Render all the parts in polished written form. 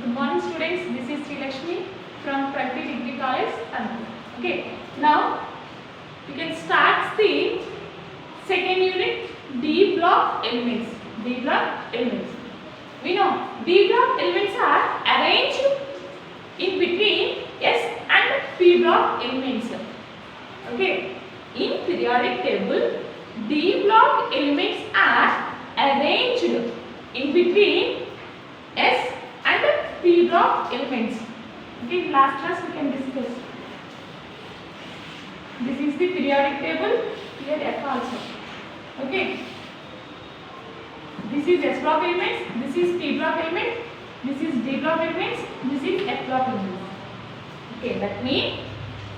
Good morning students, this is Sri Lakshmi from Pragati Degree College, Anand. Okay, now we can start the second unit, D block elements. D block elements. We know D block elements are arranged in between S and P block elements. Okay, in periodic table, D block elements are arranged in between S and P block elements. Okay, last class we can discuss. This is the periodic table. Here F also. Okay. This is S block elements. This is P block element. This is D block elements. This is F block elements. Okay, that means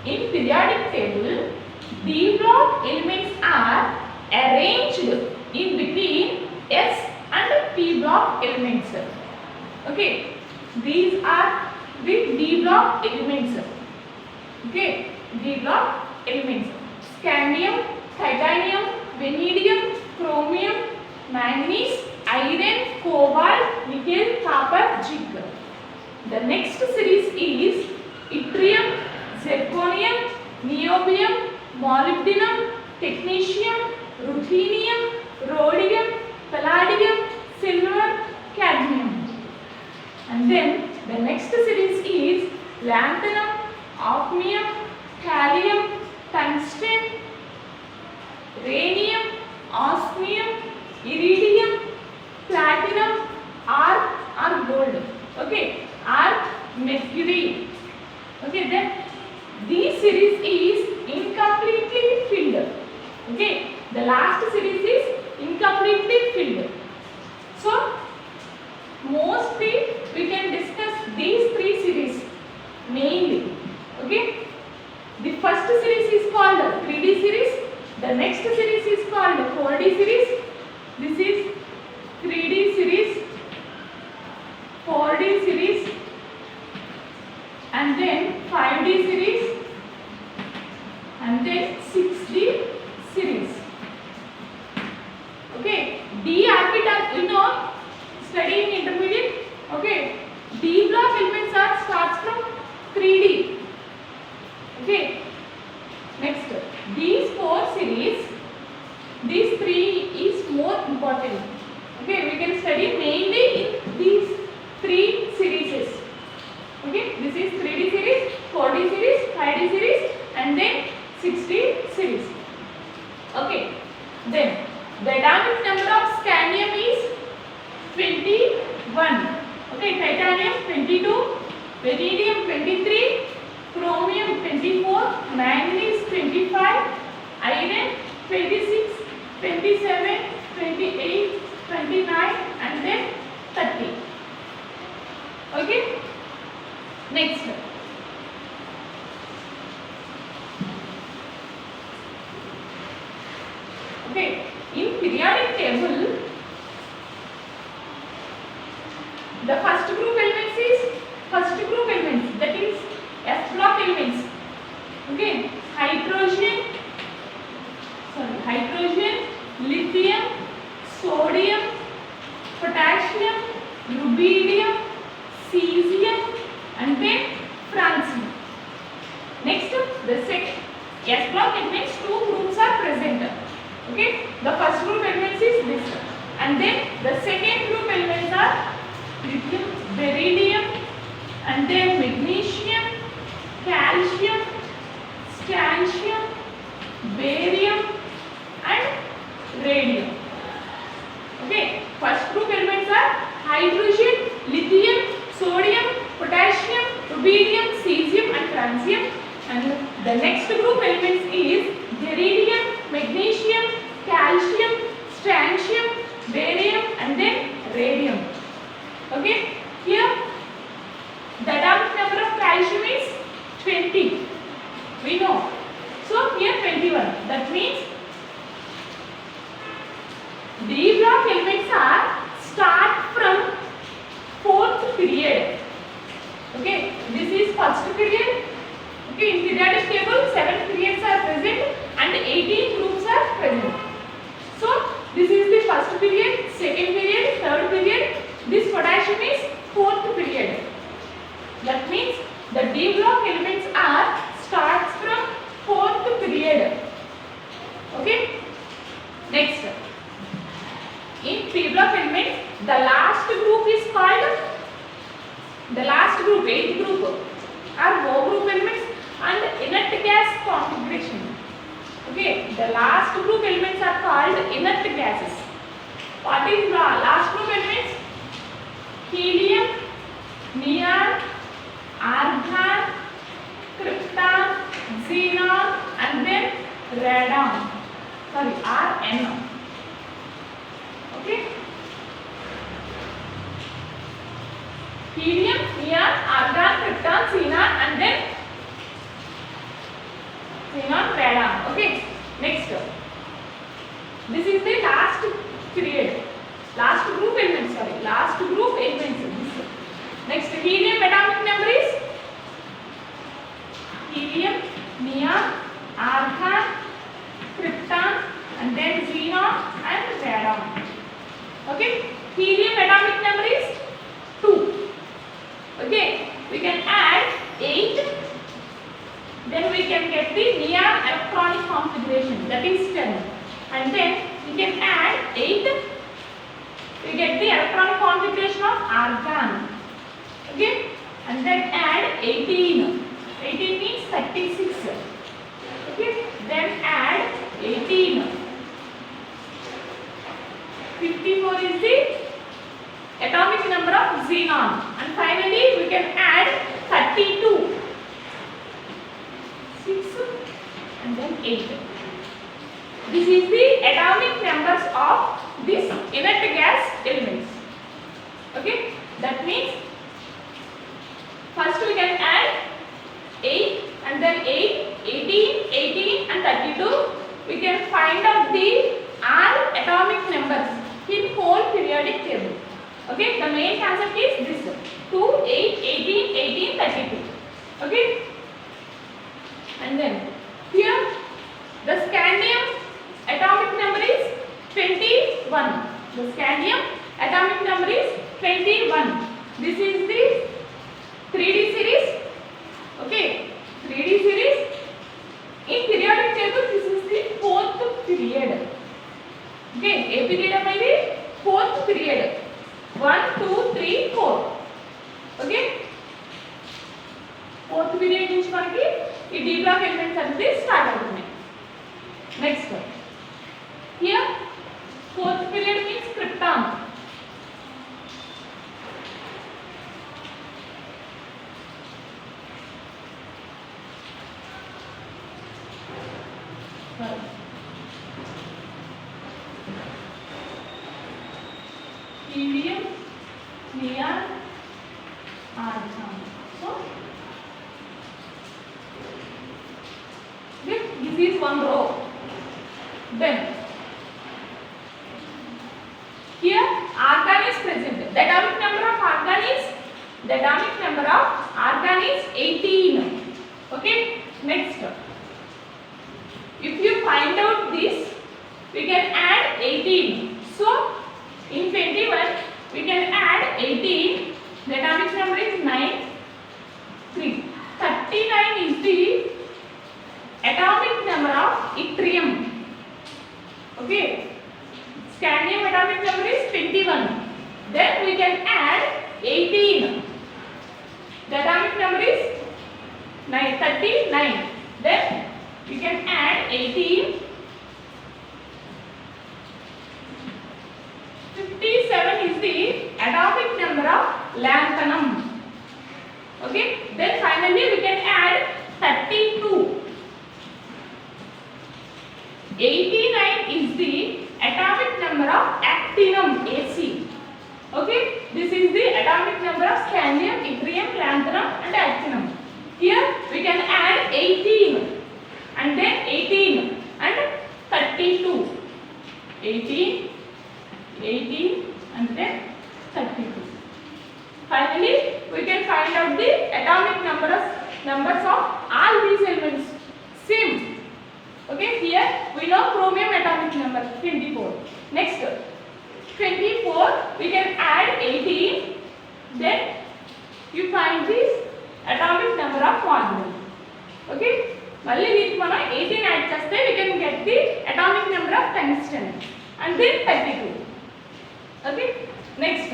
in periodic table, D block elements are arranged in between S and P block elements. Okay, these are the D block elements. Okay, D block elements: scandium, titanium, vanadium, chromium, manganese, iron, cobalt, nickel, copper, zinc. The next series is yttrium, zirconium, niobium, molybdenum, technetium, ruthenium, rhodium, palladium, silver, cadmium. And then the next series is lanthanum, osmium, thallium, tungsten, rhenium, osmium, iridium, platinum, arc or gold. Okay, arc, mercury. Okay, then this series is incompletely filled. Okay, the last series is incompletely filled. So mostly we can discuss these three series mainly. Okay, the first series is called 3D series. The next series is called 4D series. This is 3D series, 4D series, and then 5D series, and then 6D series. Okay, D archetype, you know, studying intermediate. Okay, D block elements are starts from 3D. Okay, next these four series, these three is more important. Okay, we can study mainly in these three series. Okay, this is 3D series, 4D series, 5D series, and then 6D series. Okay, then the atomic number of scandium is 21. Okay, titanium 22, vanadium 23, chromium 24, manganese 25, iron 26, 27, 28, 29, and then 30. Okay, next. Okay, in periodic table, the first group elements is that is S block elements. Okay, hydrogen, lithium, sodium, potassium, rubidium, cesium, and then francium. Next, the second S block elements, two groups are present. Okay, the first group elements is this, and then the second group elements are lithium, beryllium, and then magnesium, calcium, strontium, barium, and radium. Okay, first group elements are hydrogen, lithium, sodium, potassium, rubidium, cesium, and francium. And the next group elements is beryllium, magnesium, calcium, strontium, barium, and then radium. Okay, here the atomic number of calcium is 20. We know. So here 21. That means D block elements are start from fourth period. Okay, this is first period. Okay, in periodic table 7 periods are present and 18 groups are present. So this is the first period, second period, third period. This potassium is fourth period. That means the D block elements are starts from 4th period. Okay. Next, in P block elements, the last group is called, the last group, 8th group, are O group elements and inert gas configuration. Okay, the last group elements are called inert gases. What is the last group elements? Helium, neon, argon, krypton, xenon, and then radon. Sorry, Rn. Okay. Helium, neon, argon, krypton, xenon, and then xenon, radon. Okay. Next. This is the last period. Last group elements. Sorry, last group elements. Next, helium atomic number is helium, neon, argon, krypton, and then xenon and radon. Okay, helium atomic number is 2. Okay, we can add 8. Then we can get the neon electronic configuration, that is 10. And then we can add 8. We get the electronic configuration of argon. Okay, and then add 18. 18 means 36. Okay, then add 18. 54 is the atomic number of xenon. And finally we can add 32. 6 and then 8. This is the atomic numbers of these inert gas elements. Okay, that means first we can add 8 and then 8, 18, 18 and 32. We can find out the all atomic numbers in whole periodic table. Okay, the main concept is this: 2, 8, 18, 18, 32. Okay, and then here the scandium atomic number is 21. The scandium atomic number is 21. This is the 3D series. Okay, 3D series. In periodic table, this is the 4th period. Okay, a period may be 4th period. 1, 2, 3, 4. Okay, 4th period నుంచి మనకి ఈ D block elements అనేది start అవుతున్నాయి. Next, here 4th period means krypton. Helium, neon, argon. So this is one row. Then here argon is present. The atomic number of argon is 18. Okay, next, if you find out this, we can add 18. So in 21 we can add 18. The atomic number is 9, 3. 39 is the atomic number of yttrium. Okay, scandium atomic number is 21. Then we can add 18. The atomic number is 39. Then we can add 18. 57 is the atomic number of lanthanum. Okay, then finally we can add 32. 89 is the atomic number of actinum, Ac. Okay, this is the atomic number of scandium, yttrium, lanthanum and actinum. Here we can add 18 and then 18 and 32. 18, 18 and then 32. Finally, we can find out the atomic numbers of all these elements. Same. Okay, here we know chromium atomic number 24. Next, 24 we can add 18. Then you find this atomic number of molybdenum. Okay, మళ్ళీ దీనికి మనం 18 add చేస్తే we can get the atomic number of tungsten and then 32. Okay, next.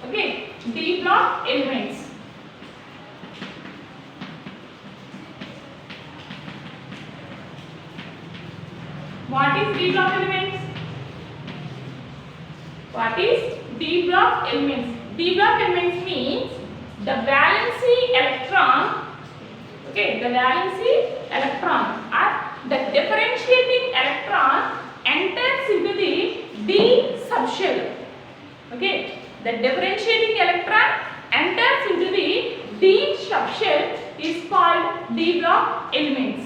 Okay, D block elements. What is D block elements? What is D block elements? D block elements means the valency electron, okay, the valency electron or the differentiating electron enters into the D subshell. Okay, the differentiating electron enters into the D subshell is called D block elements.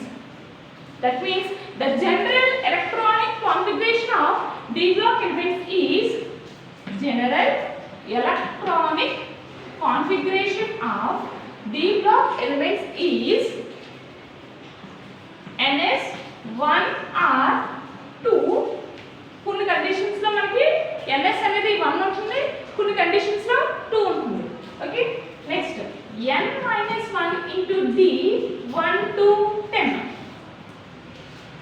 That means the general electronic configuration of D block elements is general electronic configuration of D block elements is ns1 or 2. కొన్ని conditions లో మనకి ns అనేది 1 ఉంటుంది, కొన్ని conditions లో 2 ఉంటుంది. Okay, next n minus 1 into d 1 to 10.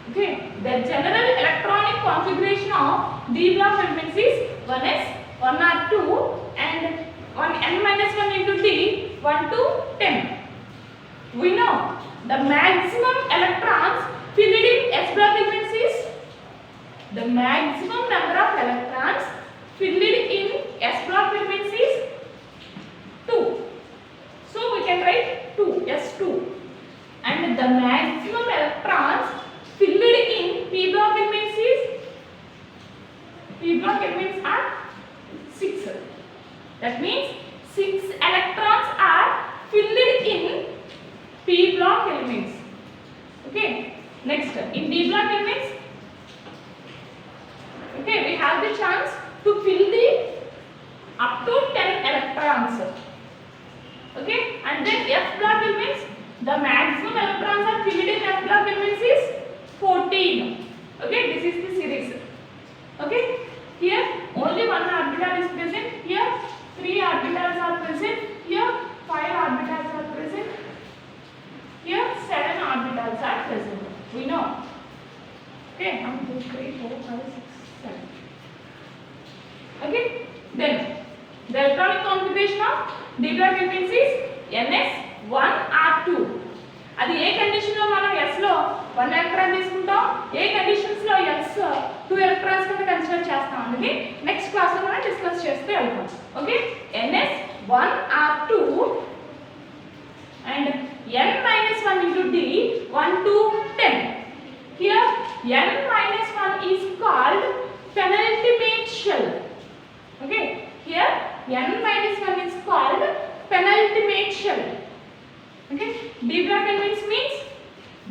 Okay, the general electronic configuration of D block elements is 1s, 1 or 2, and 1 n minus 1 into d 1 to 10. We know the maximum electrons filled in s block elements is the maximum number of electrons filled in s block elements is 2. So we can write 2 s2, and the maximum electrons filled in p block elements is p block elements are 6. That means 6 electrons are filled in p block elements. Okay, next in d block elements, okay, we have the chance to fill the up to 10 electrons. Okay, and then f block elements, the maximum electrons are filled in f block elements is 14. Okay, this is the series. Okay, here only one orbital is present, here 3 orbitals are present, here 5 orbitals are present, here 7 orbitals are present. We know. Okay, 1 2 3 4 5 6 7. Okay, then the electronic configuration of D block elements is ns1 or 2. అది ఏ condition లో మనం s లో 1 electron తీసుకుంటాం, ఏ conditions లో s 2 electrons కింద consider చేస్తాం అనేది next class లో మనం డిస్కస్ చేస్తూ వెళ్తాం. Okay, ns1 or 2 and n minus 1 into d 1 to 10. Here n minus 1 is called penultimate shell. Okay, here n minus 1 is called penultimate shell. Okay, D block elements means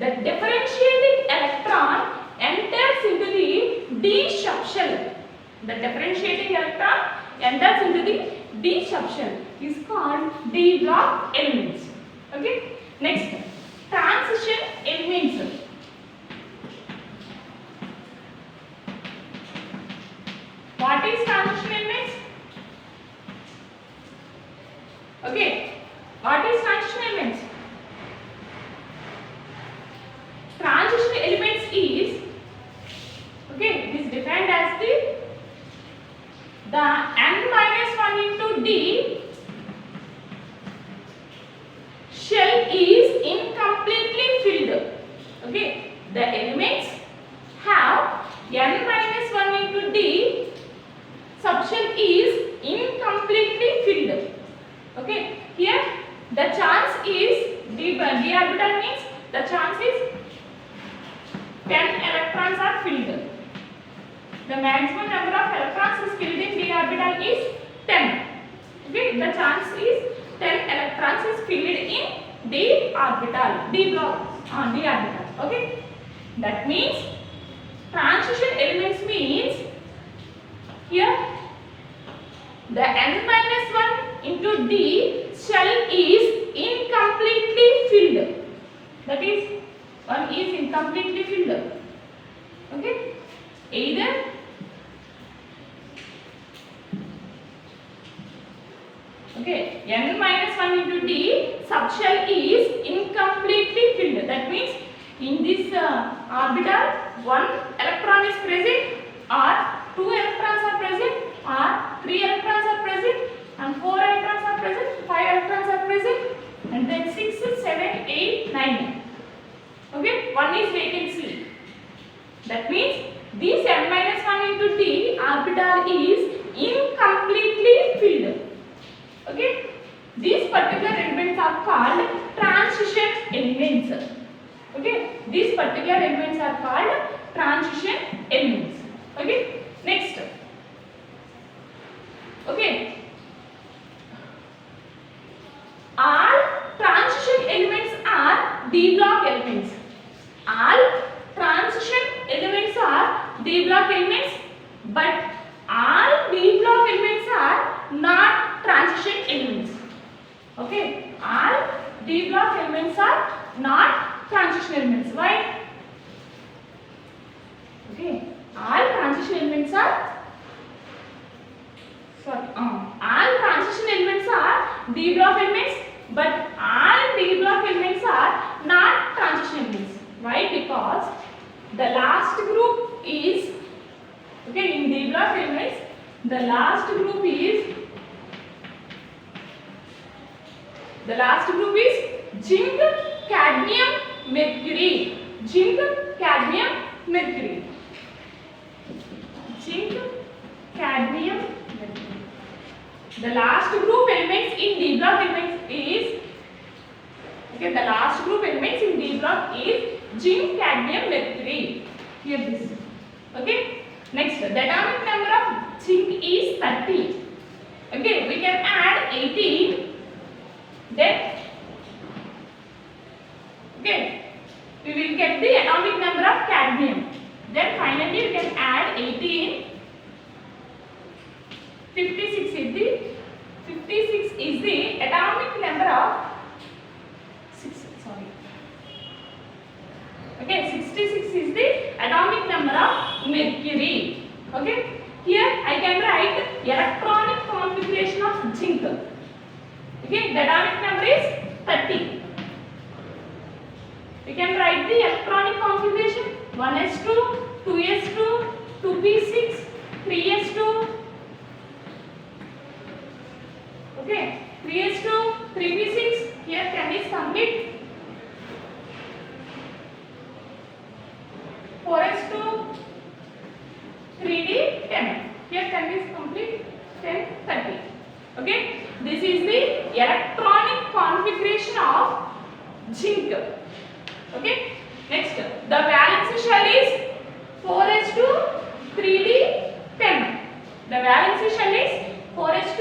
the differentiating electron enters into the D subshell. The differentiating electron enters into the D subshell is called D block elements. Okay, next transition elements. What is transition elements? Okay, what is transition elements? Transition elements is, okay, it is defined as the n minus 1 into d shell is incompletely filled. Okay, the elements have n minus 1 into d subshell is incompletely filled. Okay, here the chance is d orbital means the chance is 10 electrons are filled. The maximum number of electrons is filled in d orbital is 10. Okay, the chance is 10 electrons is filled in d orbital, d block on d orbital. Okay, that means transition elements means here the n minus 1 into d shell is incompletely filled. That is, one is incompletely filled. Okay, either okay, n minus 1 into d subshell is incompletely filled. That means in this orbital one electron is present, or two electrons are present, or three electrons are present, and four electrons are present, five electrons are present, and then 6, 7, 8, 9. Okay, one is vacancy. That means this n minus 1 into d orbital is incompletely filled. Okay, these particular elements are called transition elements. Okay, these particular elements are called transition elements. Okay, next. Okay, all transition elements are d block elements. All transition elements are d block elements, but all d block elements are not transition elements. Okay, all d block elements are not transition elements. Why? Okay, all transition elements are all transition elements are d block elements, but all d block elements are not transition elements. Why? Because the last group is, okay, in d block elements the last group is zinc, cadmium, mercury. Zinc, cadmium, mercury. Zinc, cadmium, mercury. The last group elements in d block elements is, okay, the last group elements in d block is zinc, cadmium, mercury. Here this. Okay, next, the atomic number of zinc is 30. Okay, we can add 18. Then, okay, we will get the atomic number of cadmium. Then finally we can add 18. 56 is the atomic number of 66 is the atomic number of mercury. Okay, here I can write electronic configuration of zinc. Okay, the atomic number is 30. We can write the electronic configuration: 1s2, 2s2, 2p6, 3s2. Okay, 3s2, 3p6. Here 10 is complete. 4s2, 3d, 10. Here 10 is complete. 10, 30. Okay, this is the electronic configuration of zinc. Okay, next, the valence shell is 4s2, 3d, 10. The valence shell is 4s2,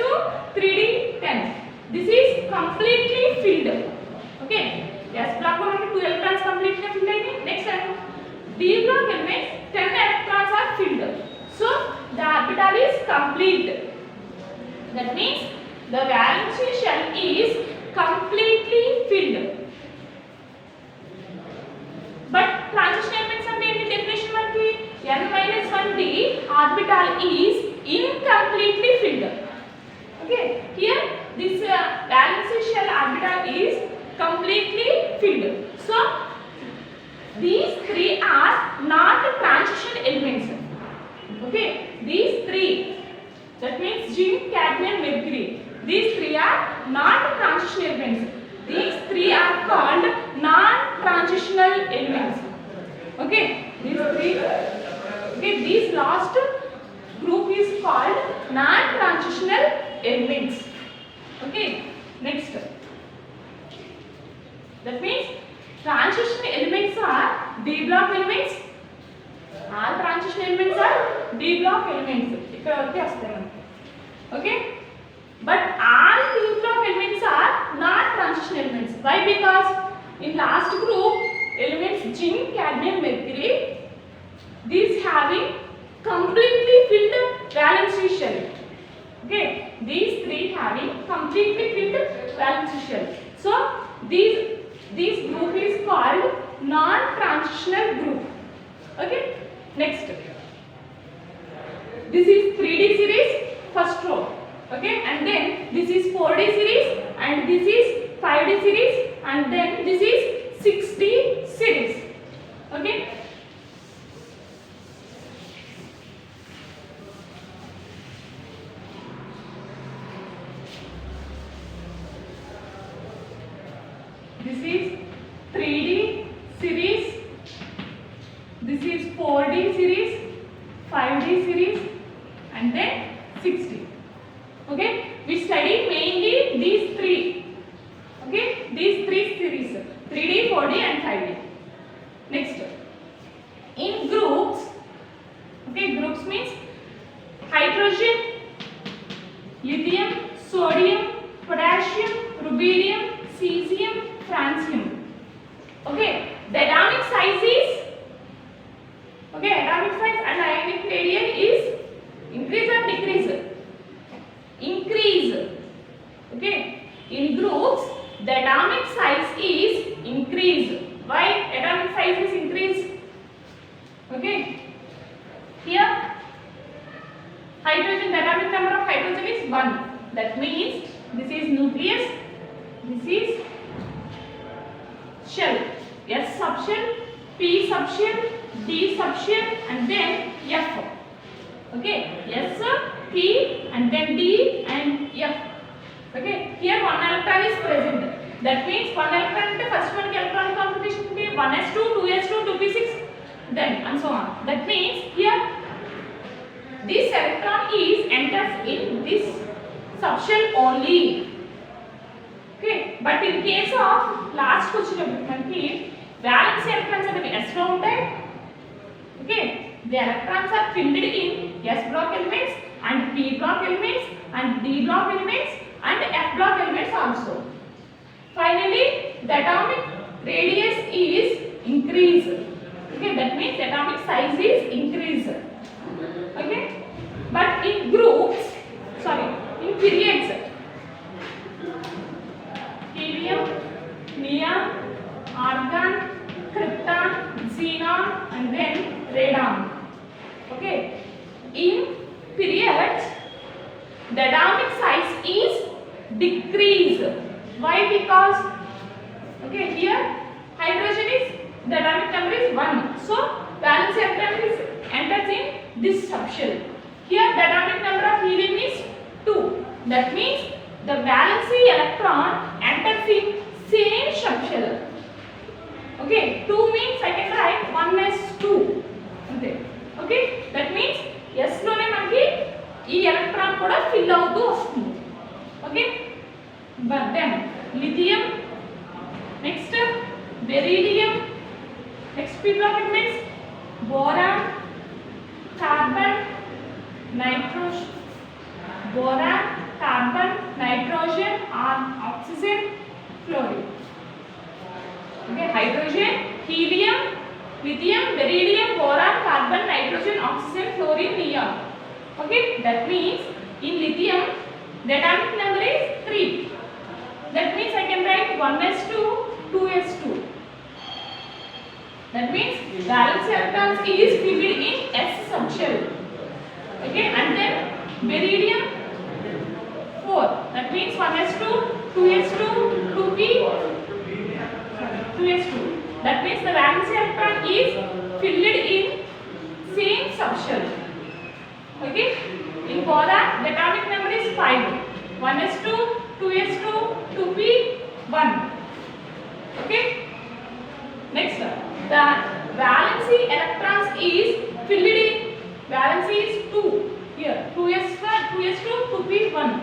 3d, 10. This is completely filled. Okay, yes, block 1 2 electrons completely filled. Next time, d block elements 10 electrons are filled. So the orbital is complete. That means the valence shell is completely filled. But transition elements are the definition of n minus 1d orbital is incompletely filled. Okay, here this valence shell orbital is completely filled. So these three are not transition elements. Okay, these three, that means zinc, cadmium, mercury, these three are not transition elements. These three are called non-transitional elements. Okay, these three. Okay, this last group is called non-transitional elements. Okay, next. That means transition elements are d block elements. All transition elements are d block elements. Okay, but all d block elements are not transition elements. Why? Because in last group elements zinc, cadmium, mercury, these having completely filled valence shell. Okay, these three having completely filled valence shell. So this group is called non-transitional group. Okay, next. this is 3D series, first row. Okay, and then this is 4D series, and this is 5D series, and then this is 6D series. Okay. This is 3D series, this is 4D series, 5D series, and then 6D. Okay, we study mainly these three. Okay, these three series, 3D, 4D, and 5D. Next, in groups. Okay, groups means hydrogen, lithium, sodium, potassium, rubidium, cesium, francium. Okay, the atomic size is, okay, atomic size and ionic radius is increase or decrease? Increase. Okay, in groups the atomic size is increased. Why atomic size is increased? Okay, here hydrogen, the atomic number of hydrogen is 1. That means this is nucleus, this is shell, S subshell, P subshell, D subshell, and then F. Okay, S, P, and then D and F. Okay, here one electron is present. That means one electron is the first one electronic configuration to be 1s2, 2s2, 2p6, then and so on. That means here this electron is enters in this subshell only. Okay, but in case of last question మనకి valence electrons అనేవి s లో ఉంటాయి. Okay, the electrons are filled in s block elements and p block elements and d block elements and f block elements also. Finally, the atomic radius is increased. Okay, that means the atomic size is increased. Okay, but in groups, sorry, in periods, helium, neon, argon, krypton, xenon, and then radon. Okay, in periods the atomic size is decreased. Why? Because okay, here hydrogen is, the atomic number is 1, so valence electron is enters in this subshell. Here the atomic number of helium is 2. That means the valence electron enters in same subshell. Okay, 2 means I can write 1s2. Okay, that means s లోనే మనకి ఈ electron కూడా fill అవుతూ వస్తుంది. Okay, but then lithium, next beryllium, next p block elements boron, carbon, nitrogen, boron, carbon, nitrogen, oxygen, fluorine. Okay, hydrogen, helium, lithium, beryllium, boron, carbon, nitrogen, oxygen, fluorine, neon. Okay, that means in lithium the atomic number is 3. That means I can write 1s2, 2s2. That means valence electrons is filled in s subshell. Okay, and then beryllium 4. That means 1s2, 2s2, 2p, 2s2. That means the valence electron is filled in same subshell. Okay, in boron the atomic number is 5. 1s2, 2s2, 2p, 1. Okay, next the valence electrons is filled in, valence is 2. Here 2s2, 2p, 1.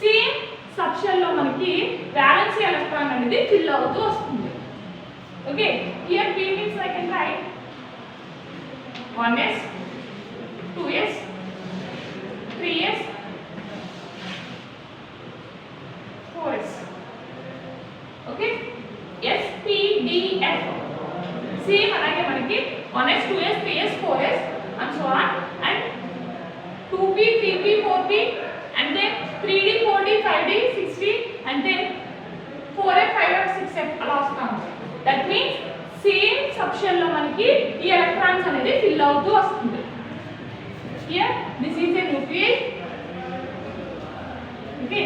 Same subshell లో మనకి valence electron అనేది fill అవుతూ వస్తుంది. Okay, here p means I can write 1s, 2s, 3s, 4s. Okay, s, p, d, f. Same అలాగే మనకి 1s, 2s, 3s, 4s and so on, and 2p, 3p, 4p, and then 3d, 4d, 5d, 6d, and then 4f, 5f, 6f అలా వస్తాం. That means same subshell లో మనకి ఈ electrons అనేది fill అవుతూ వస్తుంది. Here this is a nuclei. Okay,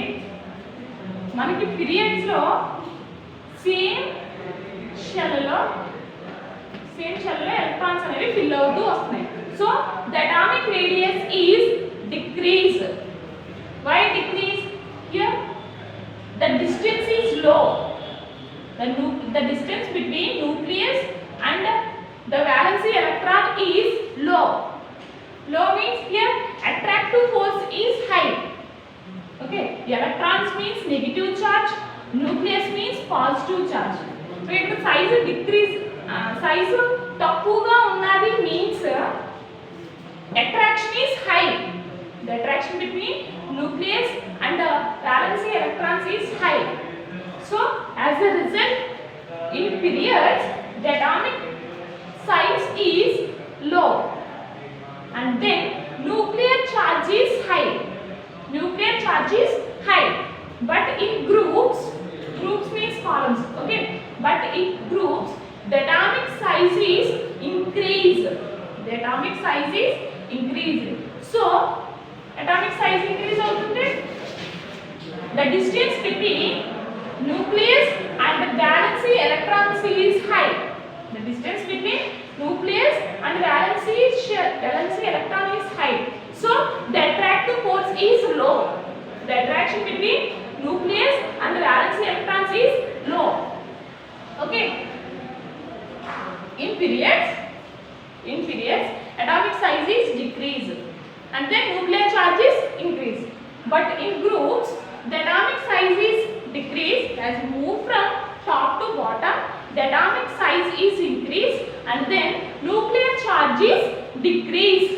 మనకి periods లో సేమ్ షెల్ లో ఎలక్ట్రాన్స్ అనేవి ఫిల్ అవుతూ వస్తున్నాయి. So the atomic radius is decrease. Why decrease? Here the distance is low. The distance between nucleus and the valency electron is low. Low means here attractive force is high. Okay, electrons means negative charge, nucleus means positive charge. So if the size decrease, size takkuga unnadi means attraction is high. The attraction between nucleus and the valency electrons is high. So as a result, in periods the atomic size is low and then nuclear charge is high. Nuclear charge is high. But in groups means columns. Okay, but in groups the atomic size is increased. The atomic size is increased. So atomic size increase అవుతుంది. The distance between nucleus and the valency electrons is high. The distance between nucleus and valency electron is high. So the attractive force is low. The attraction between nucleus and the valency electrons is low. Okay. In periods atomic size is decreased and then nuclear charge is increased. But in groups the atomic size is decreased. As you move from top to bottom, the atomic size is increased and then nuclear charge is decreased.